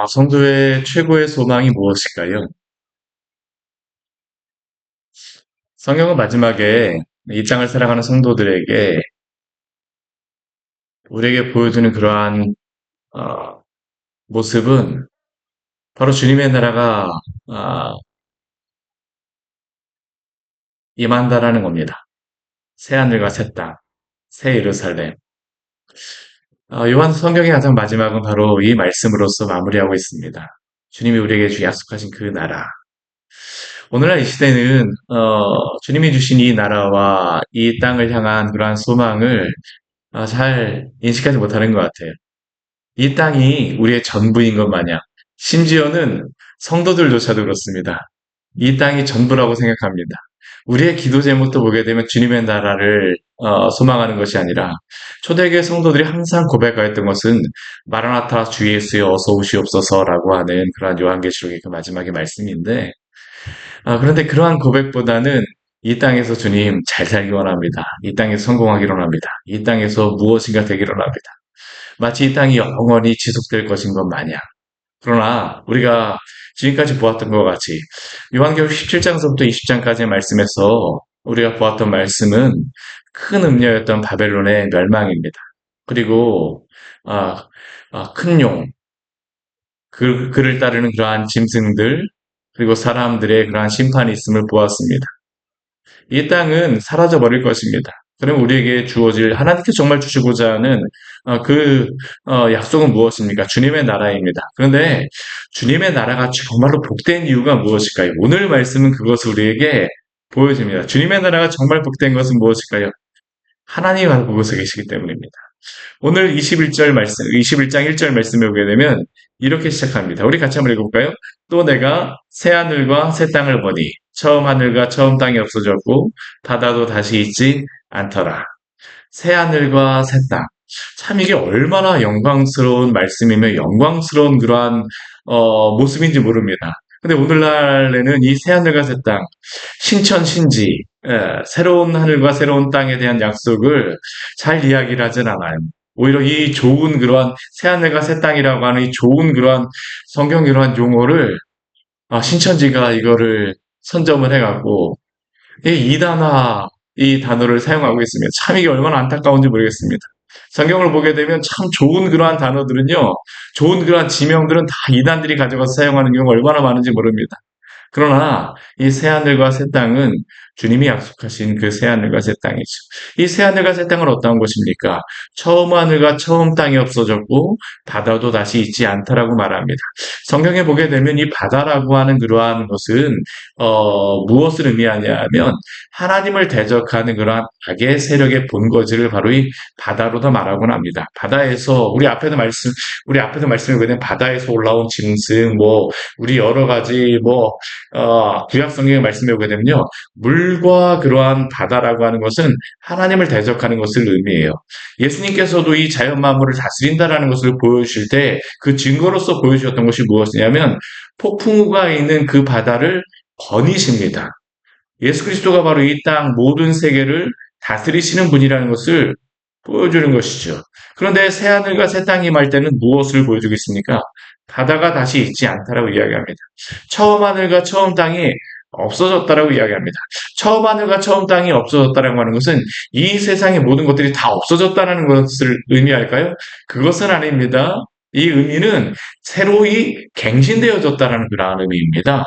성도의 최고의 소망이 무엇일까요? 성경은 마지막에 이 땅을 살아가는 성도들에게 우리에게 보여주는 그러한 어, 모습은 바로 주님의 나라가 아, 임한다라는 겁니다. 새 하늘과 새 땅, 새 예루살렘. 요한 성경의 가장 마지막은 바로 이 말씀으로서 마무리하고 있습니다. 주님이 우리에게 약속하신 그 나라. 오늘날 이 시대는 주님이 주신 이 나라와 이 땅을 향한 그러한 소망을 잘 인식하지 못하는 것 같아요. 이 땅이 우리의 전부인 것 마냥, 심지어는 성도들조차도 그렇습니다. 이 땅이 전부라고 생각합니다. 우리의 기도 제목도 보게 되면 주님의 나라를 소망하는 것이 아니라 초대교회 성도들이 항상 고백하였던 것은 마라나타 주 예수여 어서 오시옵소서라고 하는 그러한 요한계시록의 그 마지막의 말씀인데, 그런데 그러한 고백보다는 이 땅에서 주님 잘 살기 원합니다. 이 땅에서 성공하기 원합니다. 이 땅에서 무엇인가 되기를 원합니다. 마치 이 땅이 영원히 지속될 것인 것 마냥. 그러나 우리가 지금까지 보았던 것 같이 요한계시록 17장서부터 20장까지의 말씀에서 우리가 보았던 말씀은 큰 음녀였던 바벨론의 멸망입니다. 그리고 아, 큰 용, 그를 따르는 그러한 짐승들, 그리고 사람들의 그러한 심판이 있음을 보았습니다. 이 땅은 사라져 버릴 것입니다. 그럼 우리에게 주어질 하나님께 정말 주시고자 하는 약속은 무엇입니까? 주님의 나라입니다. 그런데 주님의 나라가 정말로 복된 이유가 무엇일까요? 오늘 말씀은 그것을 우리에게 보여줍니다. 주님의 나라가 정말 복된 것은 무엇일까요? 하나님이 바로 그곳에 계시기 때문입니다. 오늘 21절 말씀, 21장 1절 말씀에 오게 되면 이렇게 시작합니다. 우리 같이 한번 읽어볼까요? 또 내가 새 하늘과 새 땅을 보니 처음 하늘과 처음 땅이 없어졌고 바다도 다시 있지 않더라. 새 하늘과 새 땅. 참 이게 얼마나 영광스러운 말씀이며 영광스러운 그러한 모습인지 모릅니다. 근데 오늘날에는 이 새 하늘과 새 땅, 신천 신지, 새로운 하늘과 새로운 땅에 대한 약속을 잘 이야기를 하진 않아요. 오히려 이 좋은 그러한 새 하늘과 새 땅이라고 하는 이 좋은 그러한 성경 그러한 용어를 신천지가 이거를 선점을 해갖고 이 이단화 이 단어를 사용하고 있습니다. 참 이게 얼마나 안타까운지 모르겠습니다. 성경을 보게 되면 참 좋은 그러한 단어들은요, 좋은 그러한 지명들은 다 이단들이 가져가서 사용하는 경우가 얼마나 많은지 모릅니다. 그러나 이 새하늘과 새 땅은 주님이 약속하신 그 새하늘과 새 땅이죠. 이 새하늘과 새 땅은 어떤 것입니까? 처음 하늘과 처음 땅이 없어졌고 바다도 다시 있지 않다라고 말합니다. 성경에 보게 되면 이 바다라고 하는 그러한 것은 무엇을 의미하냐면 하나님을 대적하는 그러한 악의 세력의 본거지를 바로 이 바다로다 말하곤 합니다. 바다에서 우리 앞에도 말씀을 보게 되면 바다에서 올라온 짐승 우리 여러 가지 구약 성경의 말씀에 보게 되면요. 물과 그러한 바다라고 하는 것은 하나님을 대적하는 것을 의미해요. 예수님께서도 이 자연 만물을 다스린다라는 것을 보여주실 때 그 증거로서 보여주셨던 것이 무엇이냐면 폭풍우가 있는 그 바다를 거니십니다. 예수 그리스도가 바로 이 땅 모든 세계를 다스리시는 분이라는 것을 보여주는 것이죠. 그런데 새 하늘과 새 땅이 말 때는 무엇을 보여주겠습니까? 바다가 다시 있지 않다라고 이야기합니다. 처음 하늘과 처음 땅이 없어졌다라고 이야기합니다. 처음 하늘과 처음 땅이 없어졌다라고 하는 것은 이 세상의 모든 것들이 다 없어졌다는 것을 의미할까요? 그것은 아닙니다. 이 의미는 새로이 갱신되어졌다는 그런 의미입니다.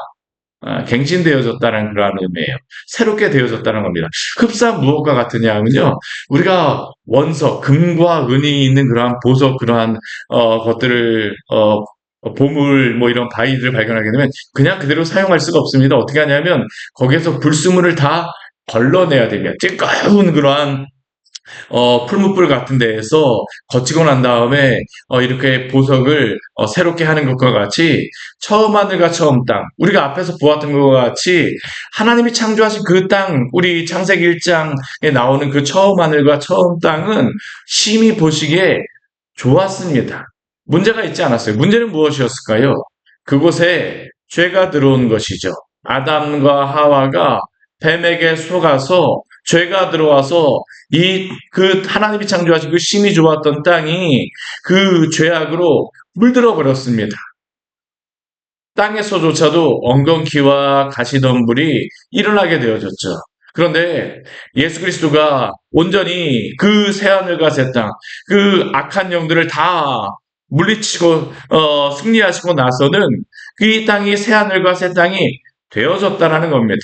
갱신되어졌다는 그러한 의미예요. 새롭게 되어졌다는 겁니다. 흡사 무엇과 같으냐 하면요. 우리가 원석, 금과 은이 있는 그러한 보석, 그러한 것들을 보물 이런 바위들을 발견하게 되면 그냥 그대로 사용할 수가 없습니다. 어떻게 하냐면 거기에서 불순물을 다 걸러내야 됩니다. 뜨거운 그러한 풀무불 같은 데에서 거치고 난 다음에 이렇게 보석을 새롭게 하는 것과 같이 처음 하늘과 처음 땅, 우리가 앞에서 보았던 것과 같이 하나님이 창조하신 그 땅, 우리 창세기 1장에 나오는 그 처음 하늘과 처음 땅은 심히 보시기에 좋았습니다. 문제가 있지 않았어요. 문제는 무엇이었을까요? 그곳에 죄가 들어온 것이죠. 아담과 하와가 뱀에게 속아서 죄가 들어와서 그 하나님이 창조하신 그 심이 좋았던 땅이 그 죄악으로 물들어 버렸습니다. 땅에서조차도 엉겅퀴와 가시덤불이 일어나게 되어졌죠. 그런데 예수 그리스도가 온전히 그 새하늘과 새 땅, 그 악한 영들을 다 물리치고 승리하시고 나서는 그 땅이 새하늘과 새 땅이 되어졌다라는 겁니다.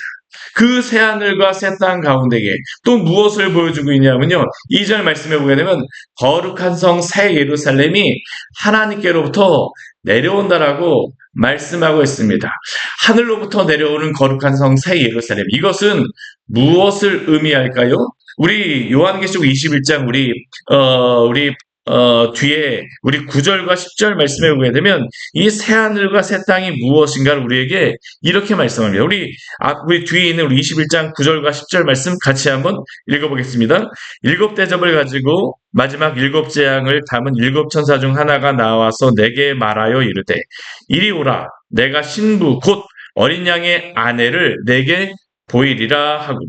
그 새하늘과 새 땅 가운데에 또 무엇을 보여주고 있냐면요. 2절 말씀에 보게 되면 거룩한 성 새 예루살렘이 하나님께로부터 내려온다라고 말씀하고 있습니다. 하늘로부터 내려오는 거룩한 성 새 예루살렘. 이것은 무엇을 의미할까요? 우리 요한계시록 21장 뒤에 우리 9절과 10절 말씀해 보게 되면 이 새하늘과 새 땅이 무엇인가를 우리에게 이렇게 말씀합니다. 우리 뒤에 있는 우리 21장 9절과 10절 말씀 같이 한번 읽어보겠습니다. 일곱 대접을 가지고 마지막 일곱 재앙을 담은 일곱 천사 중 하나가 나와서 내게 말하여 이르되 이리 오라 내가 신부 곧 어린 양의 아내를 내게 보이리라 하고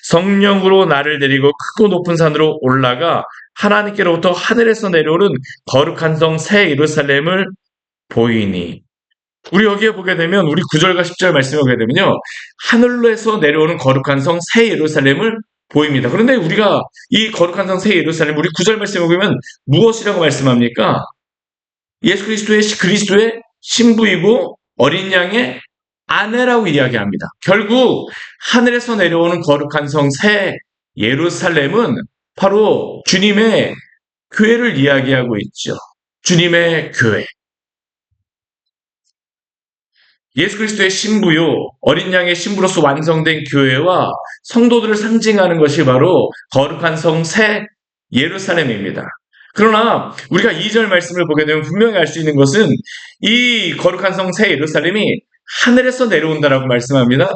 성령으로 나를 데리고 크고 높은 산으로 올라가 하나님께로부터 하늘에서 내려오는 거룩한 성 새 예루살렘을 보이니. 우리 여기에 보게 되면 우리 9절과 10절 말씀을 보게 되면요. 하늘에서 내려오는 거룩한 성 새 예루살렘을 보입니다. 그런데 우리가 이 거룩한 성 새 예루살렘 우리 9절 말씀을 보면 무엇이라고 말씀합니까? 예수 그리스도의 신부이고 어린 양의 아내라고 이야기합니다. 결국 하늘에서 내려오는 거룩한 성 새 예루살렘은 바로 주님의 교회를 이야기하고 있죠. 주님의 교회. 예수 그리스도의 신부요, 어린 양의 신부로서 완성된 교회와 성도들을 상징하는 것이 바로 거룩한 성 새 예루살렘입니다. 그러나 우리가 2절 말씀을 보게 되면 분명히 알 수 있는 것은 이 거룩한 성 새 예루살렘이 하늘에서 내려온다라고 말씀합니다.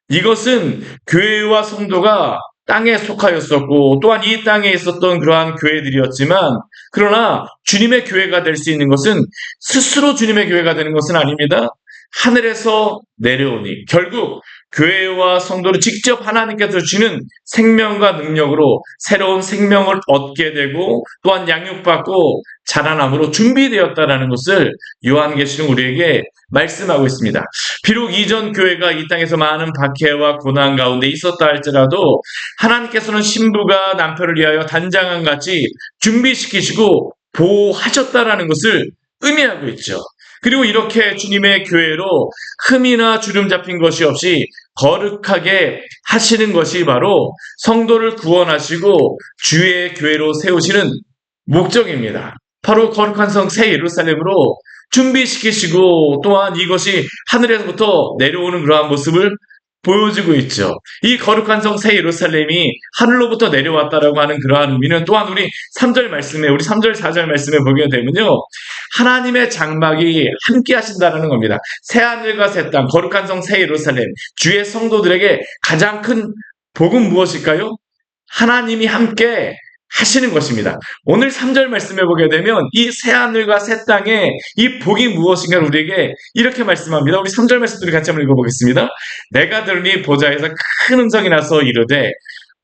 이것은 교회와 성도가 땅에 속하였었고 또한 이 땅에 있었던 그러한 교회들이었지만 그러나 주님의 교회가 될 수 있는 것은 스스로 주님의 교회가 되는 것은 아닙니다. 하늘에서 내려오니 결국 교회와 성도를 직접 하나님께서 주시는 생명과 능력으로 새로운 생명을 얻게 되고 또한 양육받고 자라남으로 준비되었다라는 것을 요한계시록 우리에게 말씀하고 있습니다. 비록 이전 교회가 이 땅에서 많은 박해와 고난 가운데 있었다 할지라도 하나님께서는 신부가 남편을 위하여 단장한 같이 준비시키시고 보호하셨다라는 것을 의미하고 있죠. 그리고 이렇게 주님의 교회로 흠이나 주름 잡힌 것이 없이 거룩하게 하시는 것이 바로 성도를 구원하시고 주의 교회로 세우시는 목적입니다. 바로 거룩한 성 새 예루살렘으로 준비시키시고 또한 이것이 하늘에서부터 내려오는 그러한 모습을 보여주고 있죠. 이 거룩한 성 새 예루살렘이 하늘로부터 내려왔다라고 하는 그러한 의미는 또한 우리 3절 말씀에 우리 3절 4절 말씀에 보게 되면요. 하나님의 장막이 함께 하신다는 겁니다. 새하늘과 새 땅, 거룩한 성 새 예루살렘, 주의 성도들에게 가장 큰 복은 무엇일까요? 하나님이 함께 하시는 것입니다. 오늘 3절 말씀해 보게 되면 이 새하늘과 새 땅에 이 복이 무엇인가 우리에게 이렇게 말씀합니다. 우리 3절 말씀들을 같이 한번 읽어보겠습니다. 내가 들으니 보좌에서 큰 음성이 나서 이르되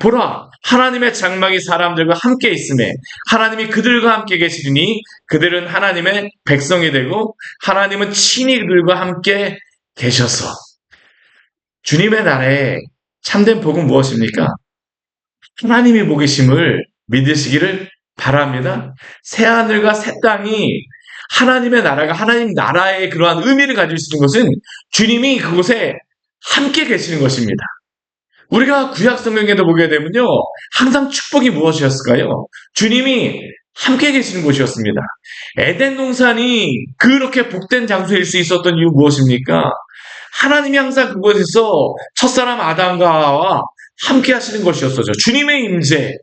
보라 하나님의 장막이 사람들과 함께 있음에 하나님이 그들과 함께 계시리니 그들은 하나님의 백성이 되고 하나님은 친히 그들과 함께 계셔서 주님의 나라에 참된 복은 무엇입니까? 하나님이 보계심을 믿으시기를 바랍니다. 새하늘과 새 땅이 하나님의 나라가 하나님 나라의 그러한 의미를 가질 수 있는 것은 주님이 그곳에 함께 계시는 것입니다. 우리가 구약 성경에도 보게 되면요. 항상 축복이 무엇이었을까요? 주님이 함께 계시는 곳이었습니다. 에덴 동산이 그렇게 복된 장소일 수 있었던 이유 무엇입니까? 하나님이 항상 그곳에서 첫사람 아담과 하와와 함께 하시는 것이었어요. 주님의 임재.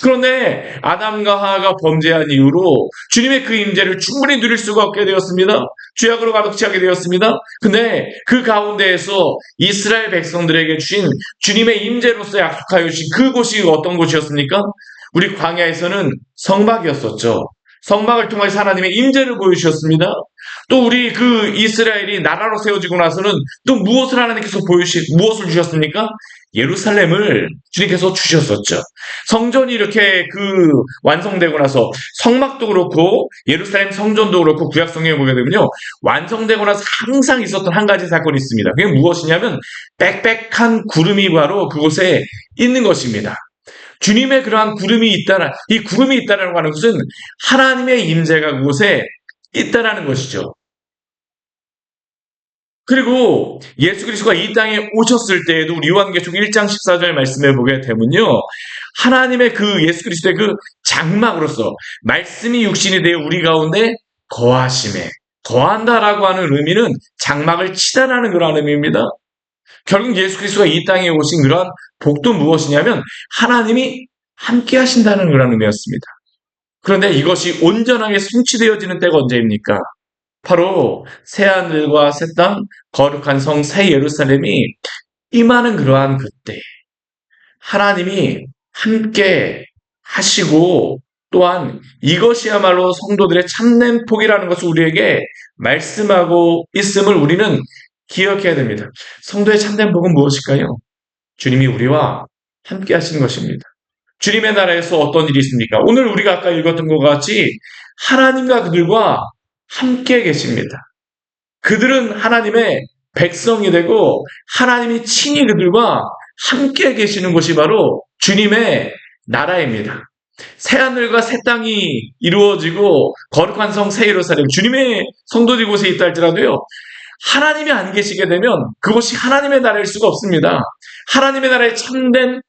그런데 아담과 하와가 범죄한 이후로 주님의 그 임재를 충분히 누릴 수가 없게 되었습니다. 죄악으로 가득 차게 되었습니다. 근데 그 가운데에서 이스라엘 백성들에게 주신 주님의 임재로서 약속하여 주신 그곳이 어떤 곳이었습니까? 우리 광야에서는 성막이었었죠. 성막을 통해서 하나님의 임재를 보여주셨습니다. 또 우리 그 이스라엘이 나라로 세워지고 나서는 또 무엇을 하나님께서 무엇을 주셨습니까? 예루살렘을 주님께서 주셨었죠. 성전이 이렇게 완성되고 나서 성막도 그렇고 예루살렘 성전도 그렇고 구약 성경에 보게 되면요. 완성되고 나서 항상 있었던 한 가지 사건이 있습니다. 그게 무엇이냐면 빽빽한 구름이 바로 그곳에 있는 것입니다. 주님의 그러한 이 구름이 있다라고 하는 것은 하나님의 임재가 그곳에 있다라는 것이죠. 그리고 예수 그리스도가 이 땅에 오셨을 때에도 우리 요한계시록 1장 14절 말씀을 보게 되면요. 하나님의 예수 그리스도의 장막으로서 말씀이 육신이 되어 우리 가운데 거하심에 거한다라고 하는 의미는 장막을 치다라는 그런 의미입니다. 결국 예수 그리스도가 이 땅에 오신 그러한 복도 무엇이냐면 하나님이 함께 하신다는 그런 의미였습니다. 그런데 이것이 온전하게 성취되어지는 때가 언제입니까? 바로 새하늘과 새 땅, 거룩한 성 새 예루살렘이 임하는 그러한 그때 하나님이 함께 하시고 또한 이것이야말로 성도들의 참된 복이라는 것을 우리에게 말씀하고 있음을 우리는 기억해야 됩니다. 성도의 참된 복은 무엇일까요? 주님이 우리와 함께 하시는 것입니다. 주님의 나라에서 어떤 일이 있습니까? 오늘 우리가 아까 읽었던 것 같이 하나님과 그들과 함께 계십니다. 그들은 하나님의 백성이 되고 하나님이 친히 그들과 함께 계시는 곳이 바로 주님의 나라입니다. 새하늘과 새 땅이 이루어지고 거룩한 성 새 예루살렘 주님의 성도들 곳에 있다 할지라도요. 하나님이 안 계시게 되면 그곳이 하나님의 나라일 수가 없습니다. 하나님의 나라의 참된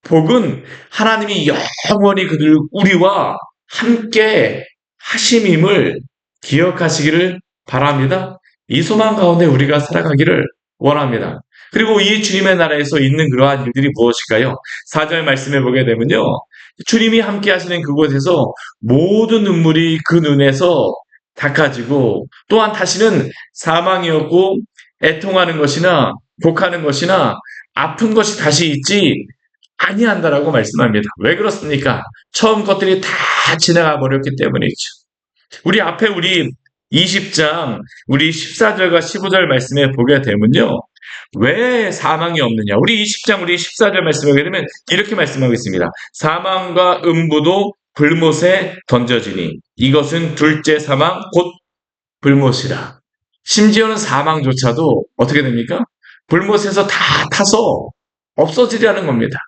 복은 하나님이 영원히 우리와 함께 하심임을 기억하시기를 바랍니다. 이 소망 가운데 우리가 살아가기를 원합니다. 그리고 이 주님의 나라에서 있는 그러한 일들이 무엇일까요? 4절 말씀해 보게 되면요. 주님이 함께 하시는 그곳에서 모든 눈물이 그 눈에서 닦아지고 또한 다시는 사망이었고 애통하는 것이나 곡하는 것이나 아픈 것이 다시 있지 아니한다라고 말씀합니다. 왜 그렇습니까? 처음 것들이 다 지나가 버렸기 때문이죠. 우리 20장 우리 14절과 15절 말씀에 보게 되면요. 왜 사망이 없느냐? 우리 20장 우리 14절 말씀에 보게 되면 이렇게 말씀하고 있습니다. 사망과 음부도 불못에 던져지니 이것은 둘째 사망 곧 불못이라. 심지어는 사망조차도 어떻게 됩니까? 불못에서 다 타서 없어지려는 겁니다.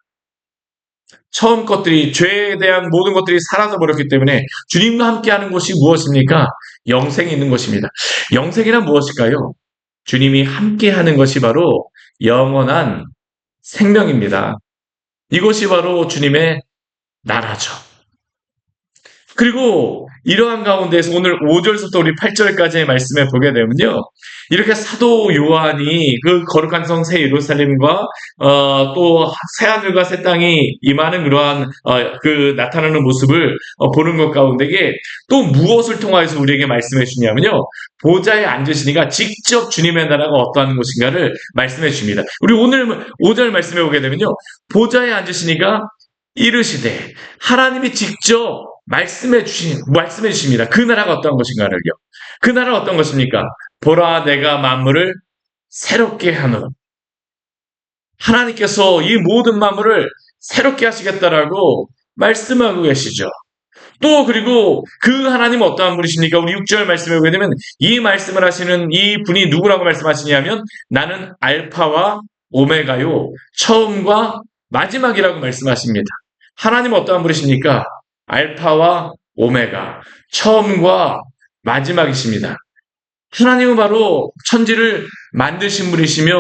처음 것들이 죄에 대한 모든 것들이 사라져 버렸기 때문에 주님과 함께하는 곳이 무엇입니까? 영생이 있는 것입니다. 영생이란 무엇일까요? 주님이 함께하는 것이 바로 영원한 생명입니다. 이것이 바로 주님의 나라죠. 그리고 이러한 가운데에서 오늘 5절부터 우리 8절까지의 말씀에 보게 되면요. 이렇게 사도 요한이 거룩한 성 새 예루살렘과 또 새하늘과 새 땅이 임하는 그러한 나타나는 모습을 보는 것 가운데에 또 무엇을 통하여서 우리에게 말씀해 주냐면요. 보좌에 앉으시니가 직접 주님의 나라가 어떠한 곳인가를 말씀해 주십니다. 우리 오늘 5절 말씀해 보게 되면요. 보좌에 앉으시니가 이르시되 하나님이 직접 말씀해 주십니다. 그 나라가 어떤 것인가를요. 그 나라가 어떤 것입니까? 보라 내가 만물을 새롭게 하노라. 하나님께서 이 모든 만물을 새롭게 하시겠다라고 말씀하고 계시죠. 또 그리고 그 하나님은 어떠한 분이십니까? 우리 6절 말씀에 보게 되면 이 말씀을 하시는 이 분이 누구라고 말씀하시냐면 나는 알파와 오메가요. 처음과 마지막이라고 말씀하십니다. 하나님은 어떠한 분이십니까? 알파와 오메가, 처음과 마지막이십니다. 하나님은 바로 천지를 만드신 분이시며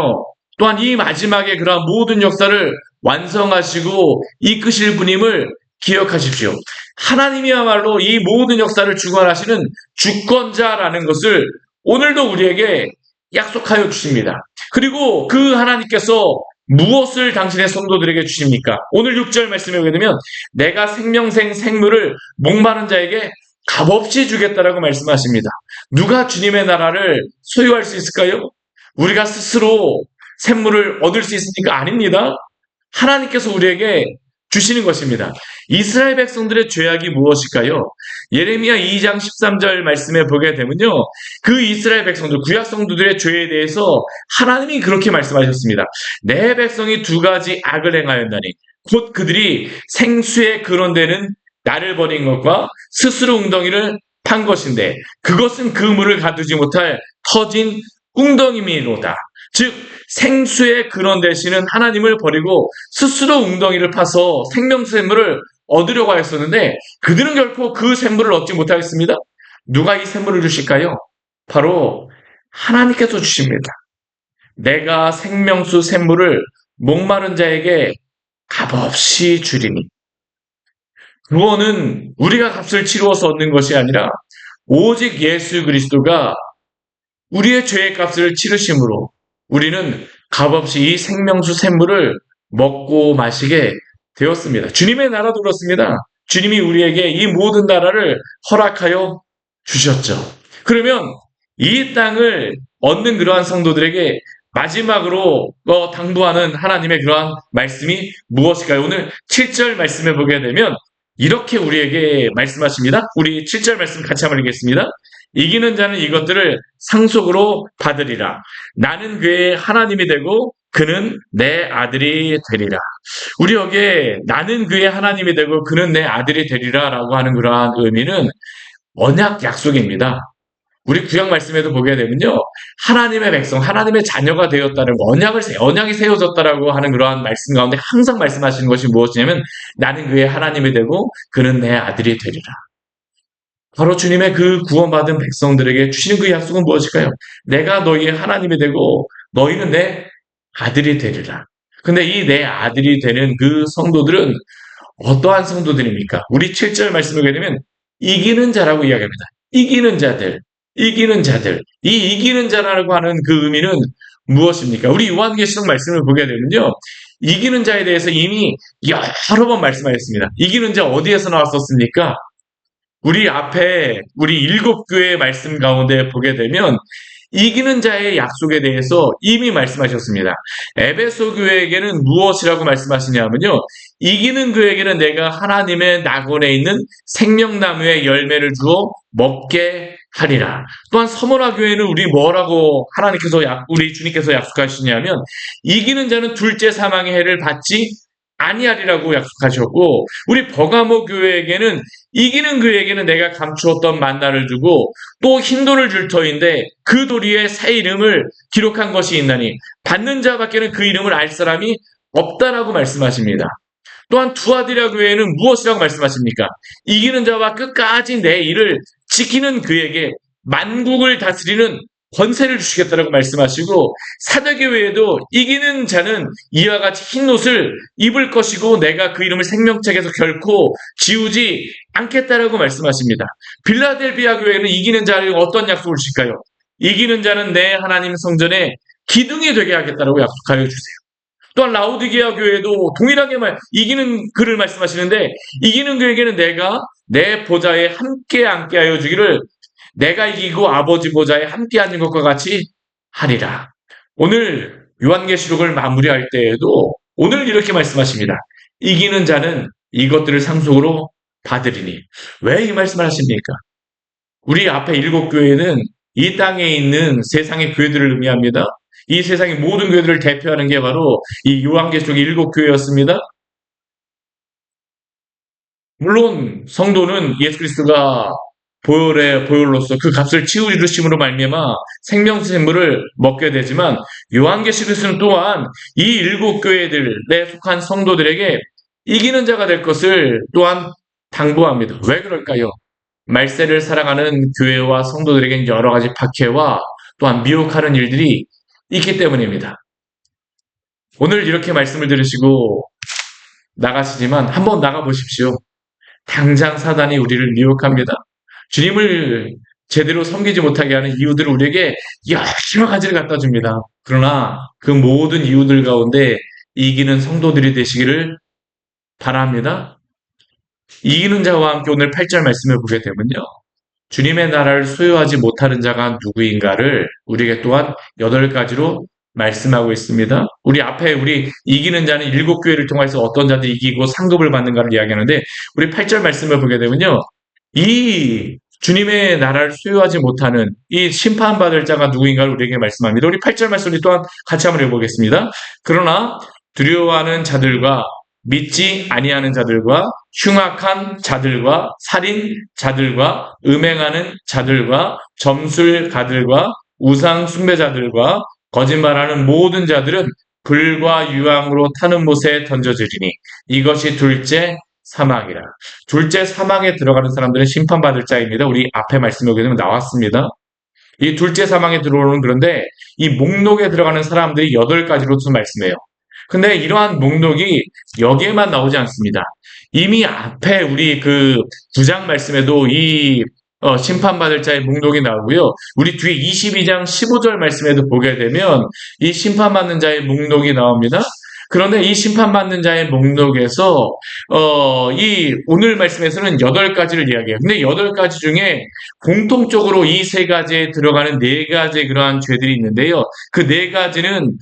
또한 이 마지막에 그러한 모든 역사를 완성하시고 이끄실 분임을 기억하십시오. 하나님이야말로 이 모든 역사를 주관하시는 주권자라는 것을 오늘도 우리에게 약속하여 주십니다. 그리고 그 하나님께서 무엇을 당신의 성도들에게 주십니까? 오늘 6절 말씀에 보게 되면 내가 생물을 목마른 자에게 값없이 주겠다라고 말씀하십니다. 누가 주님의 나라를 소유할 수 있을까요? 우리가 스스로 샘물을 얻을 수 있습니까? 아닙니다. 하나님께서 우리에게 주시는 것입니다. 이스라엘 백성들의 죄악이 무엇일까요? 예레미야 2장 13절 말씀에 보게 되면요. 그 이스라엘 백성들, 구약 성도들의 죄에 대해서 하나님이 그렇게 말씀하셨습니다. 내 백성이 두 가지 악을 행하였나니 곧 그들이 생수에 근원되는 나를 버린 것과 스스로 웅덩이를 판 것인데 그것은 그 물을 가두지 못할 터진 웅덩이미로다. 즉 생수의 근원 되시는 하나님을 버리고 스스로 웅덩이를 파서 생명샘물을 얻으려고 하였었는데 그들은 결코 그 샘물을 얻지 못하겠습니다. 누가 이 샘물을 주실까요? 바로 하나님께서 주십니다. 내가 생명수 샘물을 목마른 자에게 값없이 주리니. 그거는 우리가 값을 치루어서 얻는 것이 아니라 오직 예수 그리스도가 우리의 죄의 값을 치르심으로 우리는 값없이 이 생명수 샘물을 먹고 마시게 되었습니다. 주님의 나라도 그렇습니다. 주님이 우리에게 이 모든 나라를 허락하여 주셨죠. 그러면 이 땅을 얻는 그러한 성도들에게 마지막으로 당부하는 하나님의 그러한 말씀이 무엇일까요? 오늘 7절 말씀해 보게 되면 이렇게 우리에게 말씀하십니다. 우리 7절 말씀 같이 한번 읽겠습니다. 이기는 자는 이것들을 상속으로 받으리라. 나는 그의 하나님이 되고 그는 내 아들이 되리라. 우리 여기에 나는 그의 하나님이 되고 그는 내 아들이 되리라 라고 하는 그러한 의미는 언약 약속입니다. 우리 구약 말씀에도 보게 되면요. 하나님의 백성, 하나님의 자녀가 되었다는 언약이 세워졌다라고 하는 그러한 말씀 가운데 항상 말씀하시는 것이 무엇이냐면 나는 그의 하나님이 되고 그는 내 아들이 되리라. 바로 주님의 그 구원받은 백성들에게 주시는 그 약속은 무엇일까요? 내가 너희의 하나님이 되고 너희는 내 아들이 되리라. 근데 이 내 아들이 되는 그 성도들은 어떠한 성도들입니까? 우리 7절 말씀을 보게 되면 이기는 자라고 이야기합니다. 이기는 자들. 이 이기는 자라고 하는 그 의미는 무엇입니까? 우리 요한계시록 말씀을 보게 되면요. 이기는 자에 대해서 이미 여러 번 말씀하셨습니다. 이기는 자 어디에서 나왔었습니까? 우리 앞에 우리 7교회의 말씀 가운데 보게 되면 이기는 자의 약속에 대해서 이미 말씀하셨습니다. 에베소 교회에게는 무엇이라고 말씀하시냐면요. 이기는 그에게는 내가 하나님의 낙원에 있는 생명나무의 열매를 주어 먹게 하리라. 또한 서머나 교회는 우리 뭐라고 우리 주님께서 약속하시냐면 이기는 자는 둘째 사망의 해를 받지 아니하리라고 약속하셨고 우리 버가모 교회에게는 이기는 그에게는 내가 감추었던 만나를 주고 또 흰돌을 줄 터인데 그 돌 위에 새 이름을 기록한 것이 있나니 받는 자밖에는 그 이름을 알 사람이 없다라고 말씀하십니다. 또한 두아디라 교회는 무엇이라고 말씀하십니까? 이기는 자와 끝까지 내 일을 지키는 그에게 만국을 다스리는 권세를 주시겠다라고 말씀하시고 사도교회에도 이기는 자는 이와 같이 흰 옷을 입을 것이고 내가 그 이름을 생명책에서 결코 지우지 않겠다라고 말씀하십니다. 빌라델비아 교회는 이기는 자를 어떤 약속을 주실까요? 이기는 자는 내 하나님 성전에 기둥이 되게 하겠다라고 약속하여 주세요. 또한 라우디게아 교회도 동일하게 이기는 그를 말씀하시는데 이기는 그에게는 내가 내 보좌에 함께 앉게 하여 주기를 내가 이기고 아버지 보좌에 함께 앉은 것과 같이 하리라. 오늘 요한계시록을 마무리할 때에도 오늘 이렇게 말씀하십니다. 이기는 자는 이것들을 상속으로 받으리니. 왜 이 말씀을 하십니까? 우리 앞에 7교회는 이 땅에 있는 세상의 교회들을 의미합니다. 이 세상의 모든 교회들을 대표하는 게 바로 이 요한계시록 7교회였습니다. 물론 성도는 예수 그리스도가 보혈로서 그 값을 치우주심으로 말미암아 생명수 샘물을 먹게 되지만 요한계시록에서는 또한 이 7교회들에 속한 성도들에게 이기는 자가 될 것을 또한 당부합니다. 왜 그럴까요? 말세를 살아가는 교회와 성도들에게는 여러 가지 박해와 또한 미혹하는 일들이 있기 때문입니다. 오늘 이렇게 말씀을 들으시고 나가시지만 한번 나가보십시오. 당장 사단이 우리를 미혹합니다. 주님을 제대로 섬기지 못하게 하는 이유들을 우리에게 여러 가지를 갖다 줍니다. 그러나 그 모든 이유들 가운데 이기는 성도들이 되시기를 바랍니다. 이기는 자와 함께 오늘 8절 말씀을 보게 되면요. 주님의 나라를 소유하지 못하는 자가 누구인가를 우리에게 또한 8가지로 말씀하고 있습니다. 우리 이기는 자는 일곱 교회를 통해서 어떤 자들이 이기고 상급을 받는가를 이야기하는데 우리 8절 말씀을 보게 되면요. 이 주님의 나라를 수요하지 못하는 이 심판받을 자가 누구인가를 우리에게 말씀합니다. 우리 8절 말씀을 또한 같이 한번 읽어보겠습니다. 그러나 두려워하는 자들과 믿지 아니하는 자들과 흉악한 자들과 살인 자들과 음행하는 자들과 점술가들과 우상 숭배자들과 거짓말하는 모든 자들은 불과 유황으로 타는 못에 던져지리니 이것이 둘째 사망이라. 둘째 사망에 들어가는 사람들은 심판받을 자입니다. 우리 앞에 말씀에 보게 되면 나왔습니다. 이 둘째 사망에 들어오는 그런데 이 목록에 들어가는 사람들이 8가지로 말씀해요. 근데 이러한 목록이 여기에만 나오지 않습니다. 이미 앞에 우리 그 9장 말씀에도 이 심판받을 자의 목록이 나오고요. 우리 뒤에 22장 15절 말씀에도 보게 되면 이 심판받는 자의 목록이 나옵니다. 그런데 이 심판받는 자의 목록에서 이 오늘 말씀에서는 8가지를 이야기해요. 근데 8가지 중에 공통적으로 이 3가지에 들어가는 4가지의 그러한 죄들이 있는데요. 그 4가지는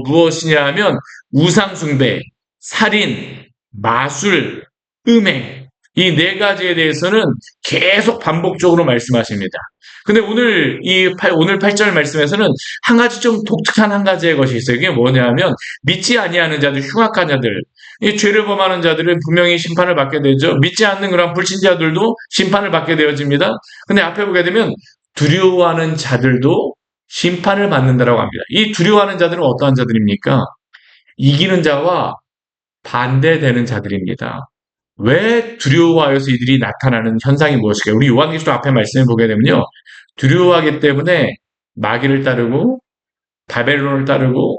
무엇이냐 하면 우상숭배, 살인, 마술, 음행 이 4가지에 대해서는 계속 반복적으로 말씀하십니다. 근데 오늘 8절 말씀에서는 한 가지 좀 독특한 한 가지의 것이 있어요. 이게 뭐냐면 믿지 아니하는 자들, 흉악한 자들, 이 죄를 범하는 자들은 분명히 심판을 받게 되죠. 믿지 않는 그런 불신자들도 심판을 받게 되어집니다. 근데 앞에 보게 되면 두려워하는 자들도 심판을 받는다라고 합니다. 이 두려워하는 자들은 어떠한 자들입니까? 이기는 자와 반대되는 자들입니다. 왜 두려워하여서 이들이 나타나는 현상이 무엇일까요? 우리 요한계시록 앞에 말씀을 보게 되면요. 두려워하기 때문에 마귀를 따르고 바벨론을 따르고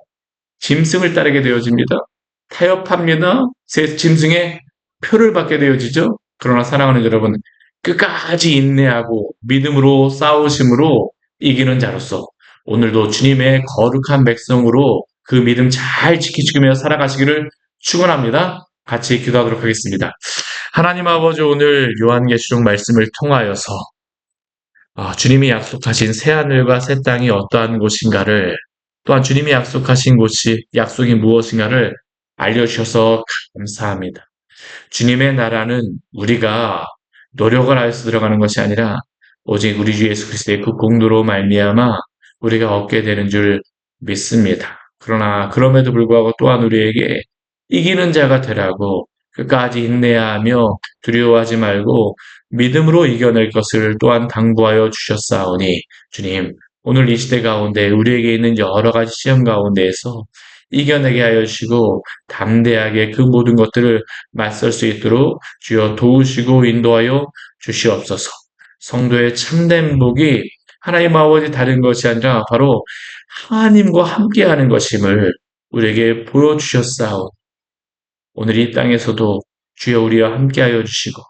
짐승을 따르게 되어집니다. 타협합니다. 새 짐승의 표를 받게 되어지죠. 그러나 사랑하는 여러분, 끝까지 인내하고 믿음으로 싸우심으로 이기는 자로서 오늘도 주님의 거룩한 백성으로 그 믿음 잘 지키시며 살아가시기를 축원합니다. 같이 기도하도록 하겠습니다. 하나님 아버지 오늘 요한계시록 말씀을 통하여서 주님이 약속하신 새하늘과 새 땅이 어떠한 곳인가를 또한 주님이 약속하신 약속이 무엇인가를 알려주셔서 감사합니다. 주님의 나라는 우리가 노력을 하여서 들어가는 것이 아니라 오직 우리 주 예수 그리스도의 그 공로로 말미암아 우리가 얻게 되는 줄 믿습니다. 그러나 그럼에도 불구하고 또한 우리에게 이기는 자가 되라고 끝까지 인내하며 두려워하지 말고 믿음으로 이겨낼 것을 또한 당부하여 주셨사오니 주님 오늘 이 시대 가운데 우리에게 있는 여러 가지 시험 가운데에서 이겨내게 하여 주시고 담대하게 그 모든 것들을 맞설 수 있도록 주여 도우시고 인도하여 주시옵소서. 성도의 참된 복이 하나님 아버지 다른 것이 아니라 바로 하나님과 함께하는 것임을 우리에게 보여주셨사오니 오늘 이 땅에서도 주여 우리와 함께하여 주시고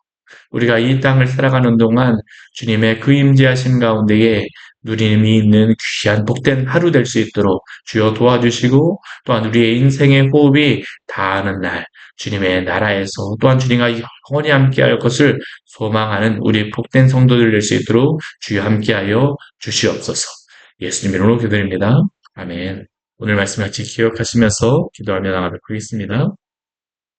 우리가 이 땅을 살아가는 동안 주님의 그 임재하심 가운데에 누림이 있는 귀한 복된 하루 될 수 있도록 주여 도와주시고 또한 우리의 인생의 호흡이 다하는 날 주님의 나라에서 또한 주님과 영원히 함께할 것을 소망하는 우리 복된 성도들 될 수 있도록 주여 함께하여 주시옵소서. 예수님 이름으로 기도드립니다. 아멘. 오늘 말씀 같이 기억하시면서 기도하며 나가도록 하겠습니다.